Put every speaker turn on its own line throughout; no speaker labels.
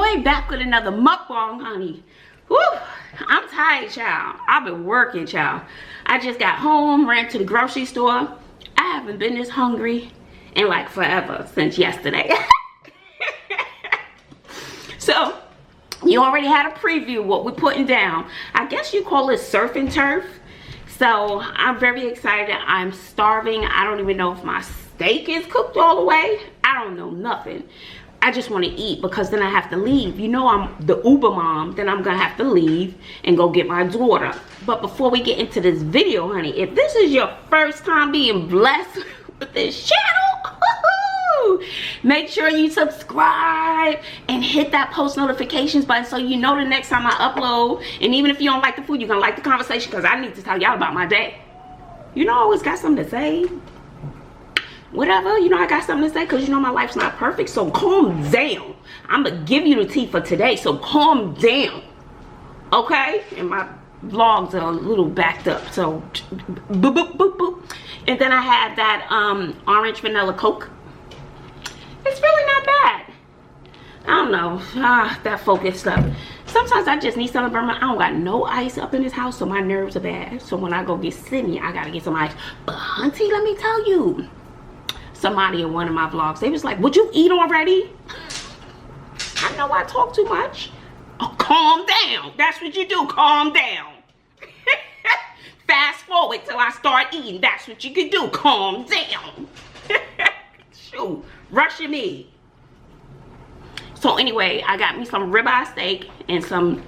boy, back with another mukbang, honey. Woo! I'm tired, child. I've been working, child. I just got home, ran to the grocery store. I haven't been this hungry in like forever, since yesterday. So, you already had a preview of what we're putting down. I guess you call it surf and turf. So, I'm very excited. I'm starving. I don't even know if my steak is cooked all the way. I don't know nothing. I just want to eat because then I have to leave. You know I'm the Uber mom. Then I'm going to have to leave and go get my daughter. But before we get into this video, honey, if this is your first time being blessed with this channel, make sure you subscribe and hit that post notifications button so you know the next time I upload. And even if you don't like the food, you're going to like the conversation because I need to tell y'all about my day. You know I always got something to say. Whatever, you know I got something to say because you know my life's not perfect, so calm down. I'm gonna give you the tea for today, so calm down, okay? And my vlogs are a little backed up, so boop boop boop boop. And then I had that orange vanilla Coke. It's really not bad. I don't know, that focus stuff. Sometimes I just need something to burn my. I don't got no ice up in this house, so my nerves are bad. So when I go get Sydney, I gotta get some ice. But auntie, let me tell you. Somebody in one of my vlogs, they was like, would you eat already? I know I talk too much. Oh, calm down. That's what you do. Calm down. Fast forward till I start eating. That's what you can do. Calm down. Shoot. Rushing me. So anyway, I got me some ribeye steak and some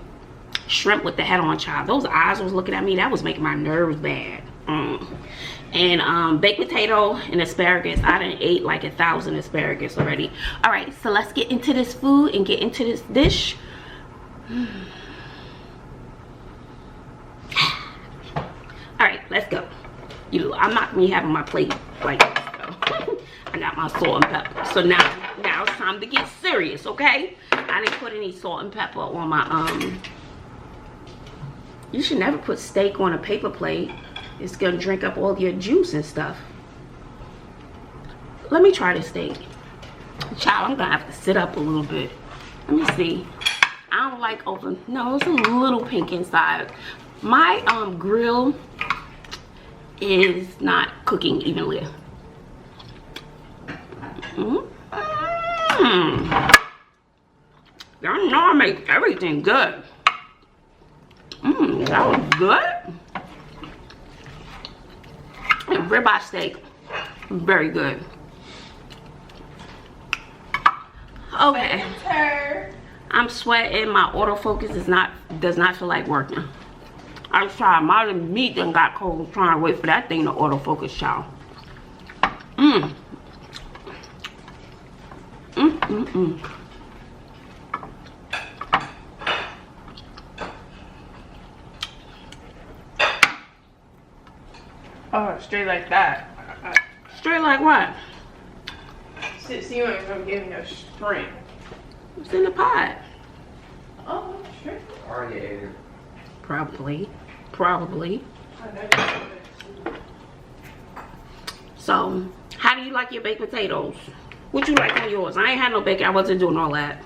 shrimp with the head on, child. Those eyes was looking at me. That was making my nerves bad. And baked potato and asparagus. I done ate like 1,000 asparagus already. All right, so let's get into this food and get into this dish. All right, let's go. I'm not gonna be having my plate like this, so. I got my salt and pepper. So now it's time to get serious, okay? I didn't put any salt and pepper on my You should never put steak on a paper plate. It's gonna drink up all your juice and stuff. Let me try this steak. Child, I'm gonna have to sit up a little bit. Let me see. I don't like open. No, it's a little pink inside. My grill is not cooking evenly. Y'all know I make everything good. That was good. And ribeye steak, very good. Okay, I'm sweating. My autofocus does not feel like working. I was trying. My meat done got cold trying to wait for that thing to autofocus, y'all.
Oh, straight like that.
Straight like what?
So you ain't gonna give me no strength.
It's in the pot.
Oh, sure.
Already ate it.
Probably.
I know.
So, how do you like your baked potatoes? What you like on yours? I ain't had no bacon. I wasn't doing all that.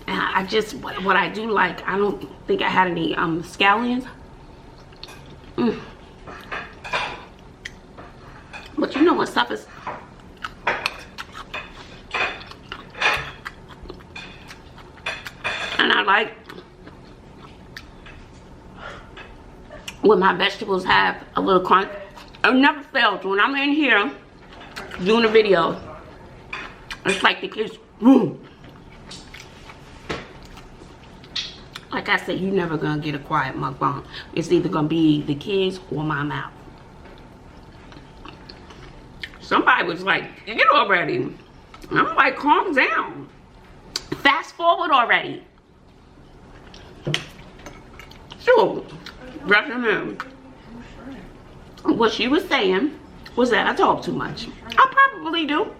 And I just, what I do like, I don't think I had any scallions. But you know what stuff is. And I like when my vegetables have a little crunch. It never fails when I'm in here doing a video. It's like the kids. Like I said, you're never gonna get a quiet mukbang. It's either gonna be the kids or my mouth. Somebody was like, "Get already." I'm like, calm down. Fast forward already. Sure. Recommend. What she was saying was that I talk too much. I probably do.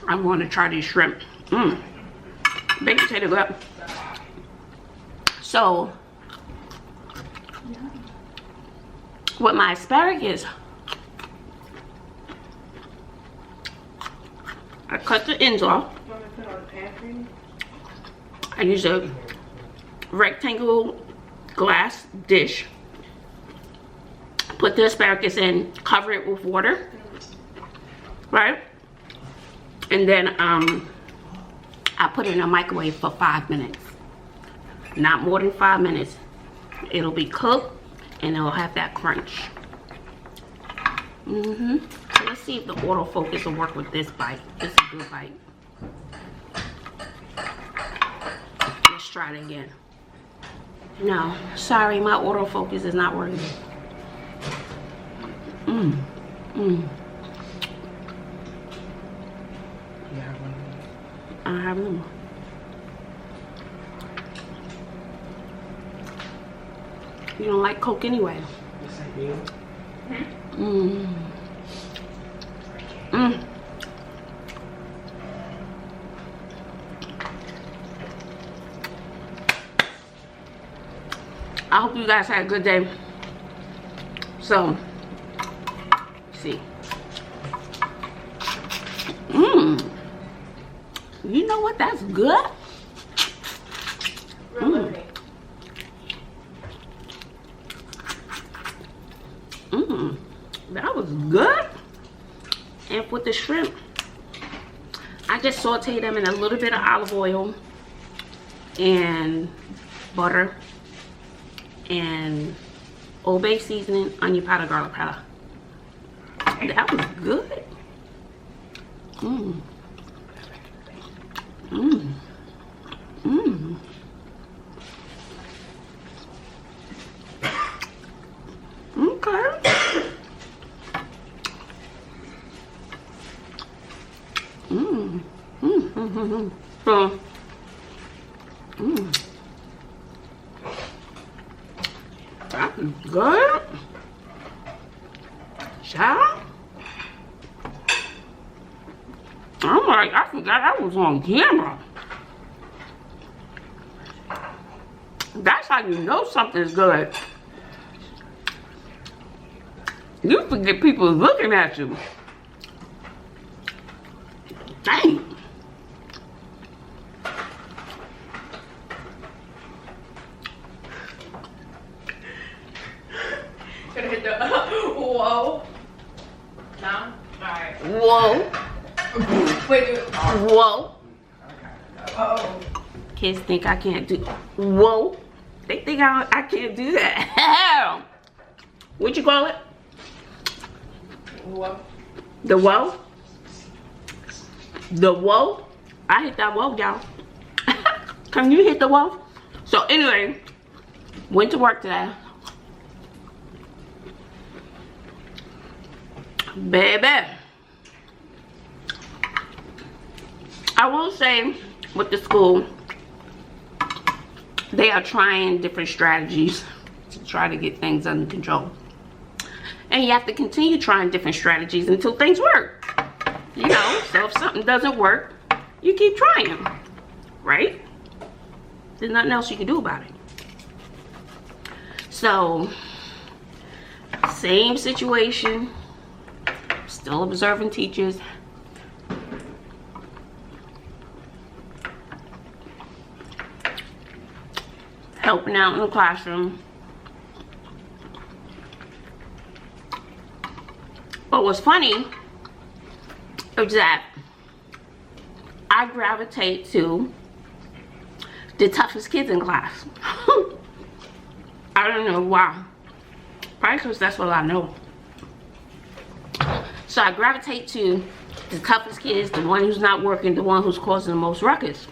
I'm going to try these shrimp. Baked potato good. So, with my asparagus, I cut the ends off.
Want to put on the pantry?
I use a rectangle glass dish. Put the asparagus in, cover it with water, right? And then I put it in a microwave for 5 minutes. Not more than 5 minutes. It'll be cooked and it'll have that crunch. So let's see if the autofocus will work with this bite. This is a good bite. Let's try it again. No, sorry, my autofocus is not working. I have no more. You don't like Coke anyway.
Yes, I do.
I hope you guys had a good day. So, see. You know what? That's good. That was good. And with the shrimp, I just sauteed them in a little bit of olive oil and butter and Old Bay seasoning, onion powder, garlic powder. That was good. Okay. So, that is good. Child. I'm like, I forgot I was on camera. That's how you know something's good. You forget people looking at you. Dang.
Gonna hit the whoa. No? Alright.
Whoa.
Wait.
Whoa.
Oh.
Kids think I can't do. Whoa. They think I can't do that. What you call it?
Whoa.
The whoa? The whoa? I hit that whoa, y'all. Can you hit the whoa? So anyway, went to work today. Baby. I will say with the school, they are trying different strategies to try to get things under control. And you have to continue trying different strategies until things work. You know, so if something doesn't work, you keep trying, right? There's nothing else you can do about it. So, same situation, still observing teachers. Helping out in the classroom. But what's funny is that I gravitate to the toughest kids in class. I don't know why. Probably because that's what I know. So I gravitate to the toughest kids, the one who's not working, the one who's causing the most ruckus.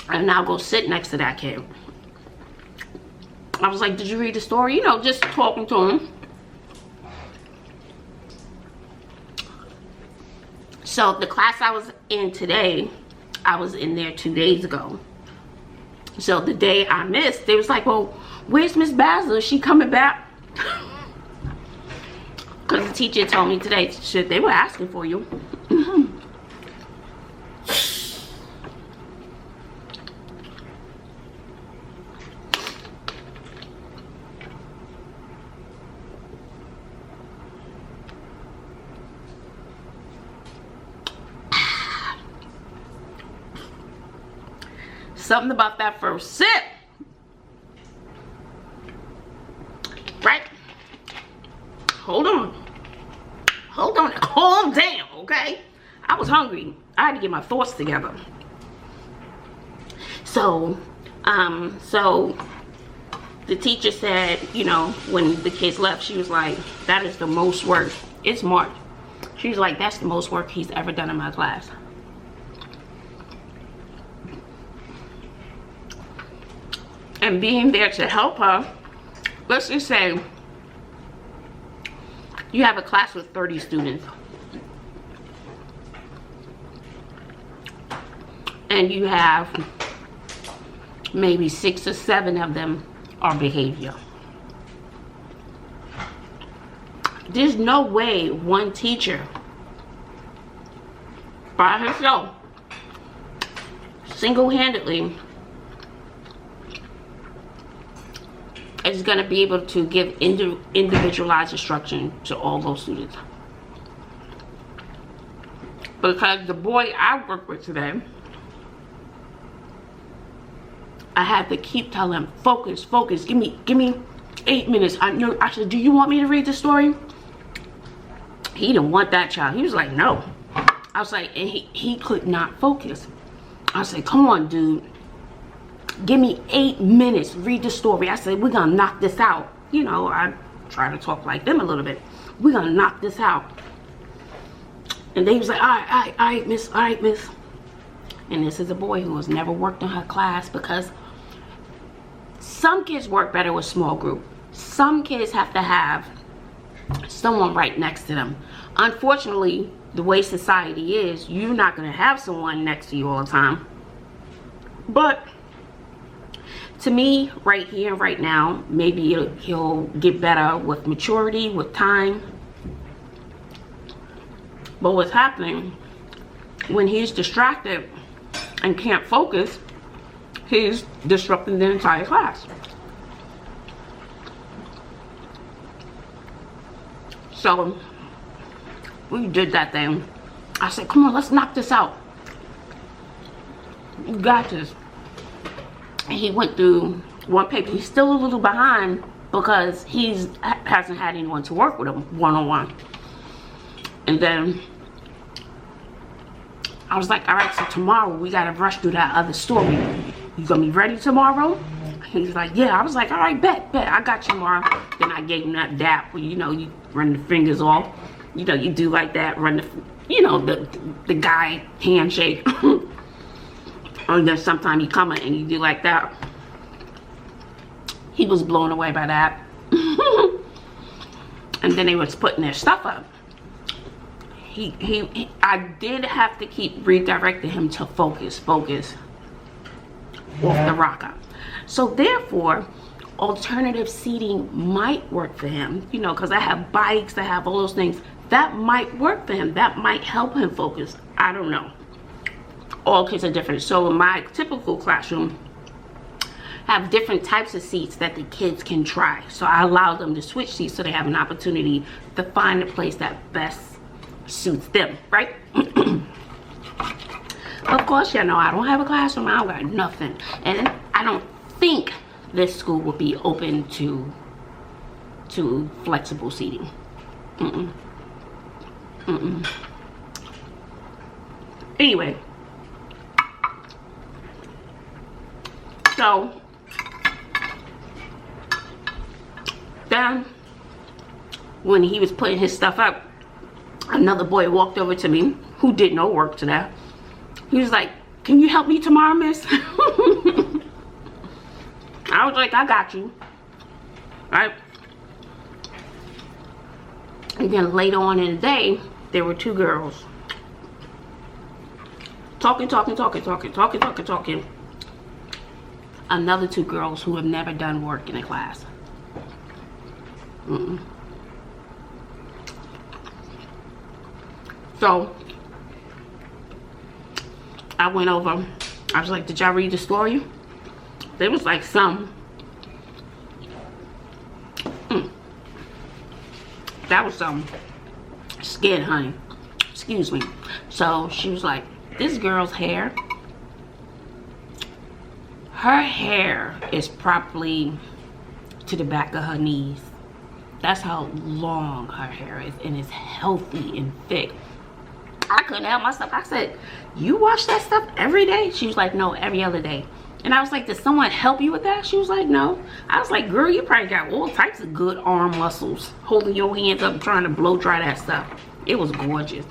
And I'll go sit next to that kid. I was like, did you read the story? You know, just talking to him. So the class I was in today, I was in there 2 days ago. So the day I missed, they was like, well, where's Miss Bazzle? Is she coming back? Because the teacher told me today, shit, they were asking for you. Something about that first sip. Right? Hold on. Hold on. Calm down, okay? I was hungry. I had to get my thoughts together. So the teacher said, you know, when the kids left, she was like, that is the most work. It's March. She was like, that's the most work he's ever done in my class. And being there to help her, let's just say you have a class with 30 students. And you have maybe 6 or 7 of them are behavior. There's no way one teacher by herself, single-handedly, is going to be able to give individualized instruction to all those students. Because the boy I work with today, I had to keep telling him, focus, focus, give me 8 minutes. I said, do you want me to read the story? He didn't want that, child. He was like, no. I was like, and he could not focus. I said, come on, dude. Give me 8 minutes, read the story. I said, we're gonna knock this out. You know, I try to talk like them a little bit. We're gonna knock this out. And they was like, all right, miss, all right, miss. And this is a boy who has never worked in her class, because some kids work better with small group. Some kids have to have someone right next to them. Unfortunately, the way society is, you're not going to have someone next to you all the time. But to me, right here, right now, maybe he'll get better with maturity, with time. But what's happening, when he's distracted and can't focus, he's disrupting the entire class. So we did that thing. I said, come on, let's knock this out. You got this. And he went through one paper. He's still a little behind because he hasn't had anyone to work with him one-on-one. And then I was like, all right, so tomorrow we gotta rush through that other story. You gonna be ready tomorrow? He's like, yeah. I was like, all right, bet, I got you tomorrow. Then I gave him that dap where, you know, you run the fingers off. You know, you do like that, run the, you know, the guy handshake. And then sometimes you come in and you do like that. He was blown away by that. And then they was putting their stuff up. I did have to keep redirecting him to focus off the rocker. So therefore, alternative seating might work for him, you know, because I have bikes, I have all those things. That might work for him. That might help him focus. I don't know. All kids are different. So in my typical classroom, I have different types of seats that the kids can try. So I allow them to switch seats so they have an opportunity to find a place that best suits them, right? Of course, you know, I don't have a classroom. I don't got nothing. And I don't think this school will be open to flexible seating. Anyway, so then when he was putting his stuff up, another boy walked over to me who did no work today. He was like, can you help me tomorrow, miss? I was like, I got you. Right? And then later on in the day, there were 2 girls. Talking. Another 2 girls who have never done work in a class. So I went over. I was like, did y'all read the story? There was like some. That was some skin, honey. Excuse me. So she was like, this girl's hair her hair is probably to the back of her knees. That's how long her hair is, and it's healthy and thick. I couldn't help myself. I said, you wash that stuff every day? She was like, no, every other day. And I was like, did someone help you with that? She was like, no. I was like, girl, you probably got all types of good arm muscles holding your hands up and trying to blow dry that stuff. It was gorgeous.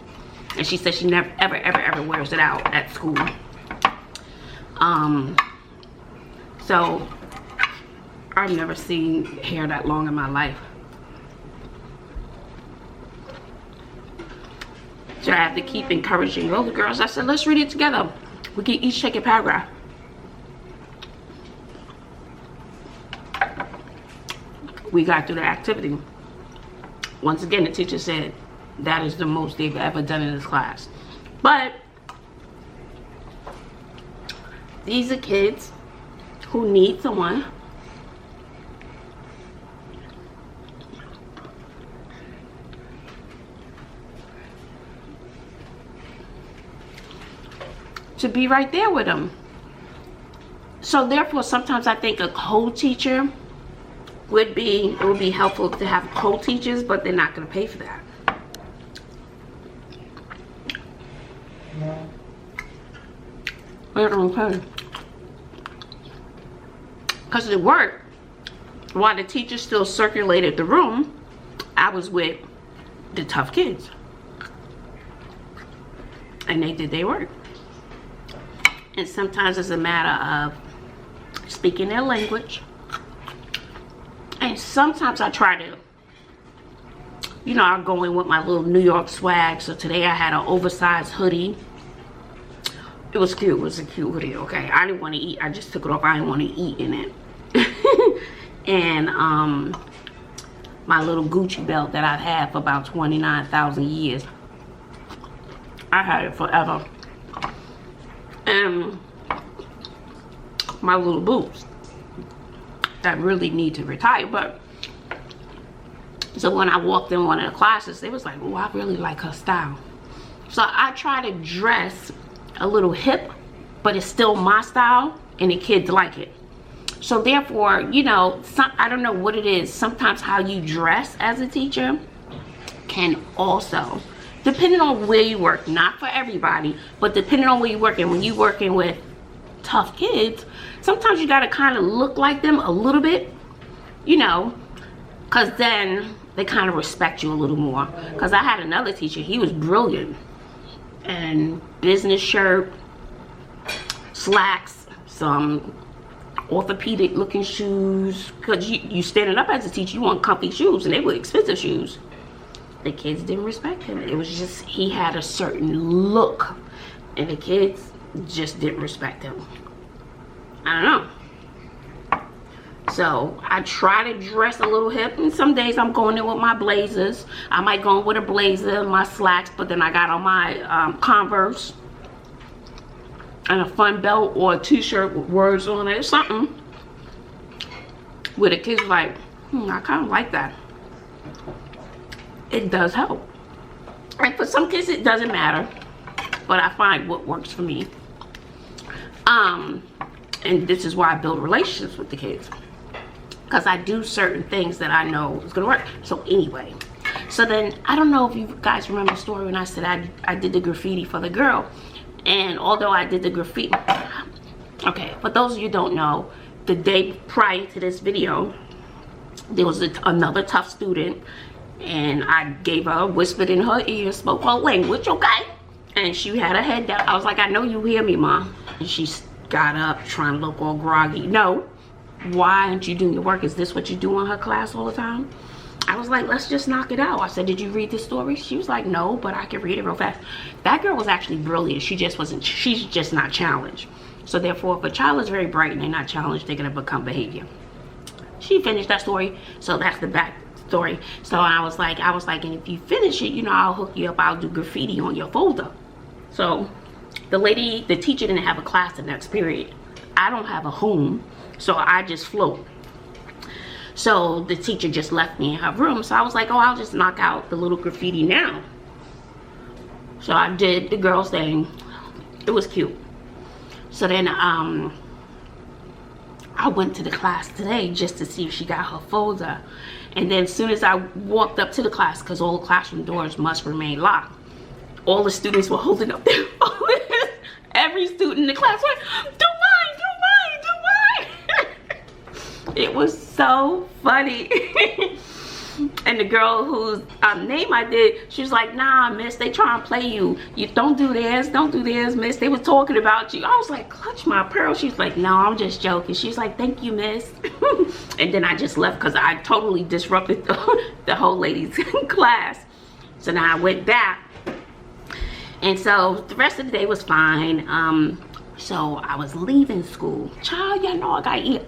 And she said she never ever wears it out at school. So I've never seen hair that long in my life. So I have to keep encouraging those girls. I said, let's read it together. We can each take a paragraph. We got through the activity. Once again, the teacher said that is the most they've ever done in this class. But these are kids who need someone to be right there with them. So therefore, sometimes I think a co-teacher would be, it would be helpful to have co-teachers, but they're not going to pay for that. They're going to pay. Because it worked. While the teacher still circulated the room, I was with the tough kids. And they did their work. And sometimes it's a matter of speaking their language. And sometimes I try to, you know, I'll go in with my little New York swag. So today I had an oversized hoodie. It was cute. It was a cute hoodie, okay? I didn't want to eat. I just took it off. I didn't want to eat in it. And my little Gucci belt that I've had for about 29,000 years. I had it forever. And my little boots that really need to retire. But so when I walked in one of the classes, they was like, oh, I really like her style. So I try to dress a little hip, but it's still my style, and the kids like it. So therefore, you know, I don't know what it is. Sometimes how you dress as a teacher can also, depending on where you work, not for everybody, but depending on where you work, and when you're working with tough kids, sometimes you got to kind of look like them a little bit, you know, because then they kind of respect you a little more. Because I had another teacher, he was brilliant, and business shirt, slacks, some orthopedic looking shoes, because you standing up as a teacher, you want comfy shoes, and they were expensive shoes. The kids didn't respect him. It was just, he had a certain look, and the kids just didn't respect him. I don't know. So I try to dress a little hip, and some days I'm going in with my blazers. I might go in with a blazer, my slacks, but then I got on my Converse and a fun belt or a t-shirt with words on it or something, where the kids like, I kind of like that. It does help. And for some kids it doesn't matter, but I find what works for me. And this is why I build relationships with the kids, because I do certain things that I know is gonna work. So anyway, so then I don't know if you guys remember the story when I said I did the graffiti for the girl. And although I did the graffiti, okay, for those of you who don't know, the day prior to this video, there was another tough student, and I gave her, whispered in her ear, spoke her language, okay? And she had her head down. I was like, I know you hear me, Mom. And she got up, trying to look all groggy. No, why aren't you doing your work? Is this what you do in her class all the time? I was like, let's just knock it out. I said, did you read the story? She was like, no, but I can read it real fast. That girl was actually brilliant. She just wasn't, she's just not challenged. So therefore, if a child is very bright and they're not challenged, they're gonna become behavior. She finished that story, so that's the back story. So I was like, and if you finish it, you know, I'll hook you up, I'll do graffiti on your folder. So the teacher didn't have a class the next period. I don't have a home, so I just float. So the teacher just left me in her room. So I was like, oh, I'll just knock out the little graffiti now. So I did the girl's thing. It was cute. So then I went to the class today just to see if she got her folder. And then as soon as I walked up to the class, because all the classroom doors must remain locked, all the students were holding up their folders. Every student in the class went, do mine, do mine, do mine. It was so funny. And the girl whose name I did, she was like, nah, miss, they trying to play you. You don't do this, miss. They were talking about you. I was like, clutch my pearl. She's like, no, I'm just joking. She's like, thank you, miss. And then I just left because I totally disrupted the whole ladies' class. So now I went back. And so the rest of the day was fine. So I was leaving school. Child, y'all know I gotta eat.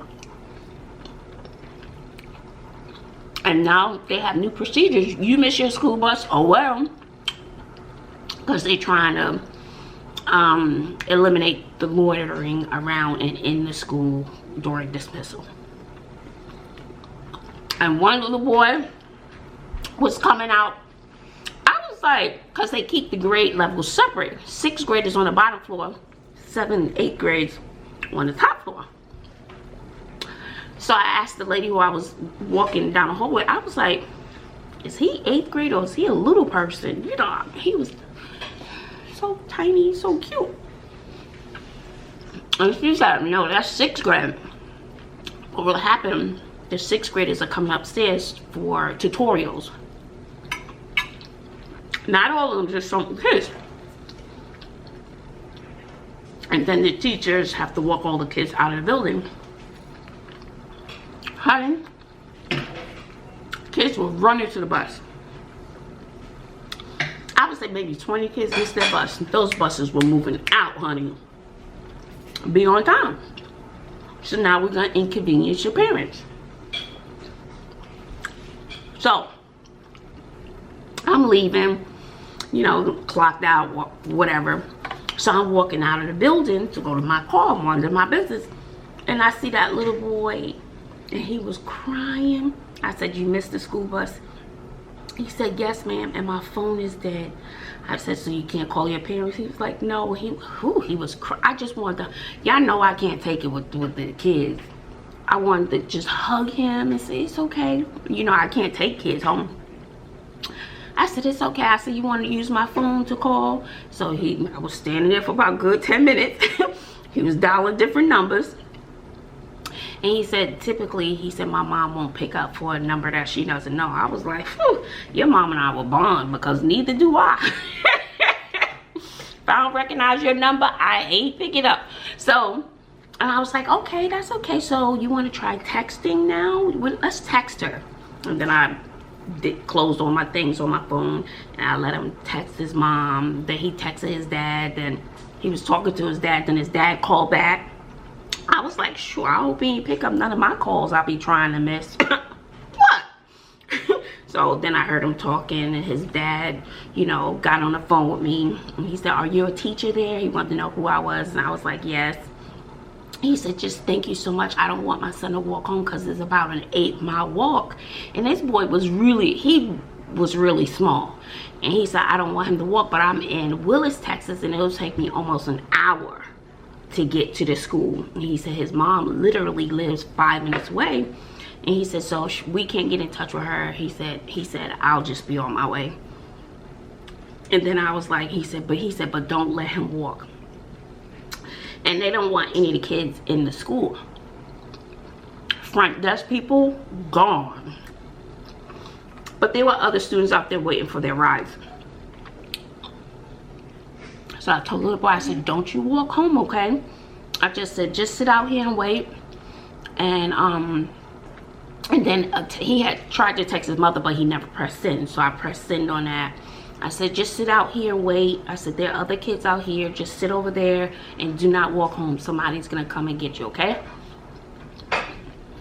And now they have new procedures. You miss your school bus, oh well. Because they're trying to eliminate the loitering around and in the school during dismissal. And one little boy was coming out. I was like, because they keep the grade levels separate. 6th graders on the bottom floor, 7th, 8th grades on the top floor. So I asked the lady who I was walking down the hallway, I was like, is he 8th grade or is he a little person? You know, he was so tiny, so cute. And she said, no, that's 6th grade. What will happen, the 6th graders are coming upstairs for tutorials. Not all of them, just some kids. And then the teachers have to walk all the kids out of the building. Honey, kids were running to the bus. I would say maybe 20 kids missed their bus. Those buses were moving out, honey. Be on time. So now we're gonna inconvenience your parents. So I'm leaving, you know, clocked out, whatever. So I'm walking out of the building to go to my car, minding my business, and I see that little boy. And he was crying. I said, you missed the school bus? He said, yes, ma'am, and my phone is dead. I said, so you can't call your parents? He was like, no. He was I just wanted to, y'all know I can't take it with the kids. I wanted to just hug him and say, it's okay. You know, I can't take kids home. I said, it's okay. I said, you want to use my phone to call? So I was standing there for about a good 10 minutes. He was dialing different numbers. And he said, typically, he said, my mom won't pick up for a number that she doesn't know. I was like, phew, your mom and I will bond because neither do I. If I don't recognize your number, I ain't pick it up. So, and I was like, okay, that's okay. So you want to try texting now? Well, let's text her. And then I closed all my things on my phone. And I let him text his mom. Then he texted his dad. Then he was talking to his dad. Then his dad called back. I was like, sure, I hope he ain't pick up none of my calls I'll be trying to miss. What? So then I heard him talking, and his dad, you know, got on the phone with me. And he said, are you a teacher there? He wanted to know who I was. And I was like, yes. He said, just thank you so much. I don't want my son to walk home because it's about an 8-mile walk. And this boy was really small. And he said, I don't want him to walk, but I'm in Willis, Texas, and it'll take me almost an hour to get to the school. And he said his mom literally lives 5 minutes away. And he said, so we can't get in touch with her. He said, I'll just be on my way. And then I was like, he said, but don't let him walk. And they don't want any of the kids in the school. Front desk people, gone. But there were other students out there waiting for their rides. So I told the little boy, I said, don't you walk home, okay? I just said, just sit out here and wait. And then he had tried to text his mother, but he never pressed send. So I pressed send on that. I said, just sit out here and wait. I said, there are other kids out here. Just sit over there and do not walk home. Somebody's going to come and get you, okay?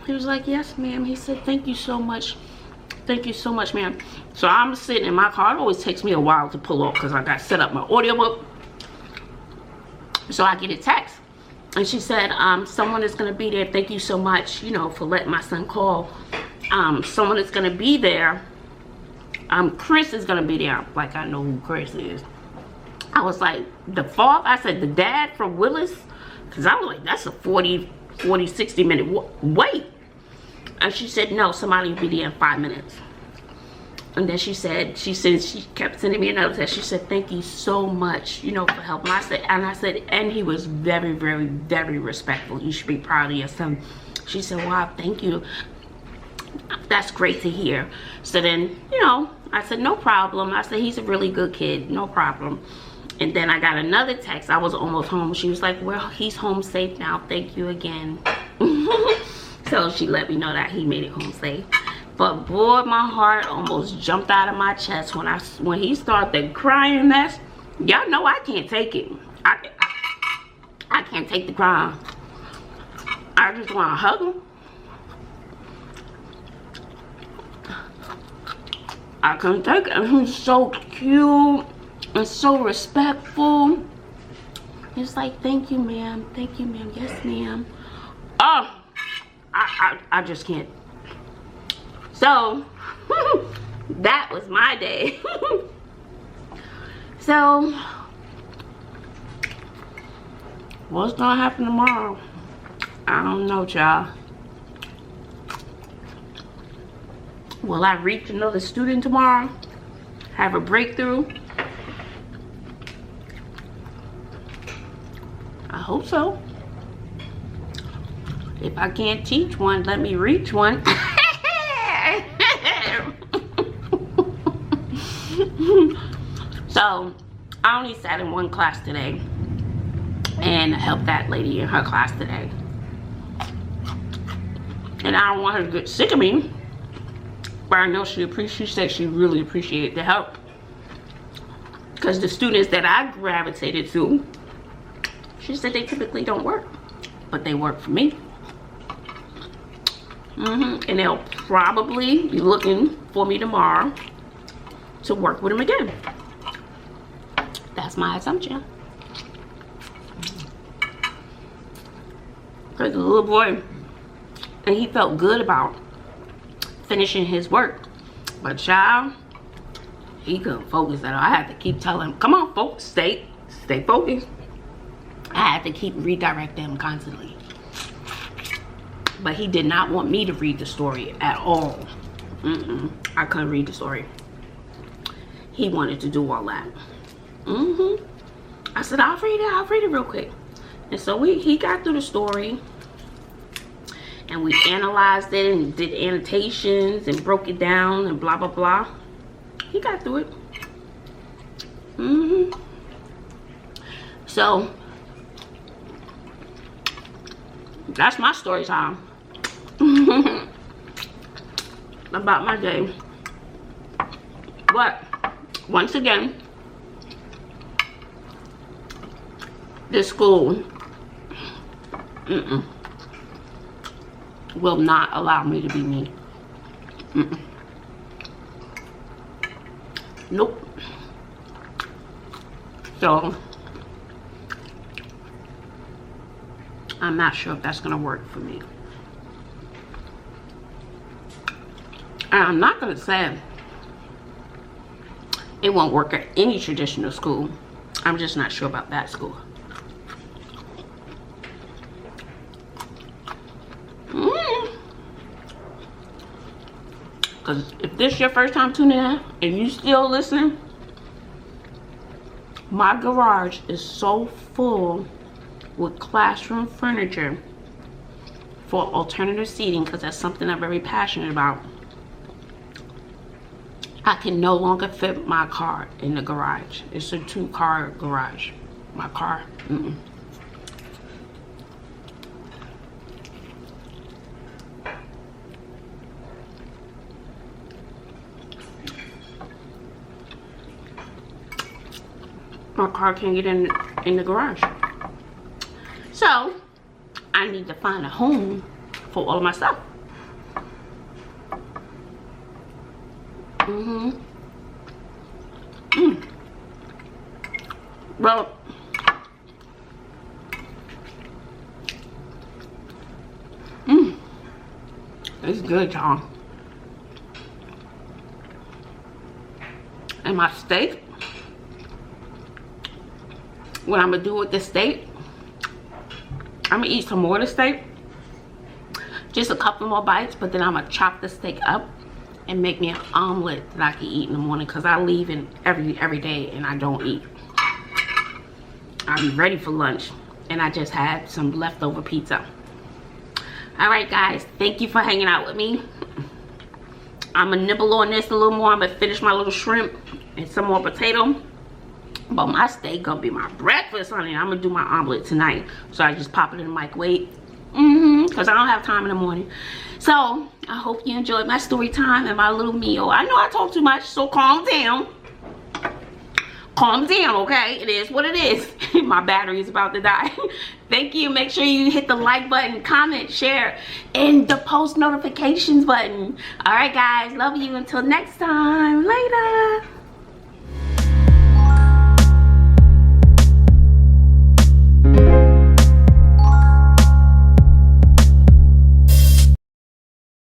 He was like, yes, ma'am. He said, thank you so much. Thank you so much, ma'am. So I'm sitting in my car. It always takes me a while to pull off because I got set up my audiobook. So I get a text. And she said, someone is going to be there. Thank you so much, you know, for letting my son call. Someone is going to be there. Chris is going to be there. Like, I know who Chris is. I was like, the father? I said, the dad from Willis? Because I was like, that's a 40, 40, 60-minute wait. And she said, no, somebody will be there in 5 minutes. And then she kept sending me another text. She said, thank you so much, you know, for helping. I said, and he was very, very, very respectful. You should be proud of your son. She said, wow, thank you. That's great to hear. So then, you know, I said, no problem. I said, he's a really good kid, no problem. And then I got another text. I was almost home. She was like, well, he's home safe now. Thank you again. So she let me know that he made it home safe. But boy, my heart almost jumped out of my chest when he started crying mess. Y'all know I can't take it. I can't take the crying. I just want to hug him. I couldn't take it. And he's so cute and so respectful. He's like, thank you, ma'am. Thank you, ma'am. Yes, ma'am. Oh, I just can't. So, that was my day. So, what's gonna happen tomorrow? I don't know, y'all. Will I reach another student tomorrow? Have a breakthrough? I hope so. If I can't teach one, let me reach one. So, I only sat in one class today and helped that lady in her class today. And I don't want her to get sick of me. But I know she said she really appreciated the help. Because the students that I gravitated to, she said they typically don't work. But they work for me. And they'll probably be looking for me tomorrow to work with them again. That's my assumption. Because the little boy, and he felt good about finishing his work, but child, he couldn't focus at all. I had to keep telling him, come on folks, stay focused. I had to keep redirecting him constantly. But he did not want me to read the story at all. I couldn't read the story. He wanted to do all that. I said, I'll read it real quick. And so he got through the story. And we analyzed it and did annotations and broke it down and blah, blah, blah. He got through it. So, that's my story time. About my day. But, once again, this school will not allow me to be me. Nope. So, I'm not sure if that's gonna work for me. And I'm not gonna say it won't work at any traditional school. I'm just not sure about that school. Because if this is your first time tuning in and you still listening, my garage is so full with classroom furniture for alternative seating, because that's something I'm very passionate about. I can no longer fit my car in the garage. It's a 2-car garage. My car, my car can't get in the garage. So, I need to find a home for all of my stuff. Well, it's good, y'all. And my steak, what I'm gonna do with this steak, I'm gonna eat some more of the steak just a couple more bites, but then I'm gonna chop the steak up and make me an omelet that I can eat in the morning, because I leave in every day and I don't eat. I'll be ready for lunch, and I just had some leftover pizza. All right, guys, thank you for hanging out with me. I'm gonna nibble on this a little more. I'm gonna finish my little shrimp and some more potato. But my steak gonna be my breakfast, honey. I'm gonna do my omelet tonight. So I just pop it in the microwave. Because I don't have time in the morning. So I hope you enjoyed my story time and my little meal. I know I talk too much, so calm down. Calm down, okay? It is what it is. My battery is about to die. Thank you. Make sure you hit the like button, comment, share, and the post notifications button. All right, guys. Love you. Until next time. Later.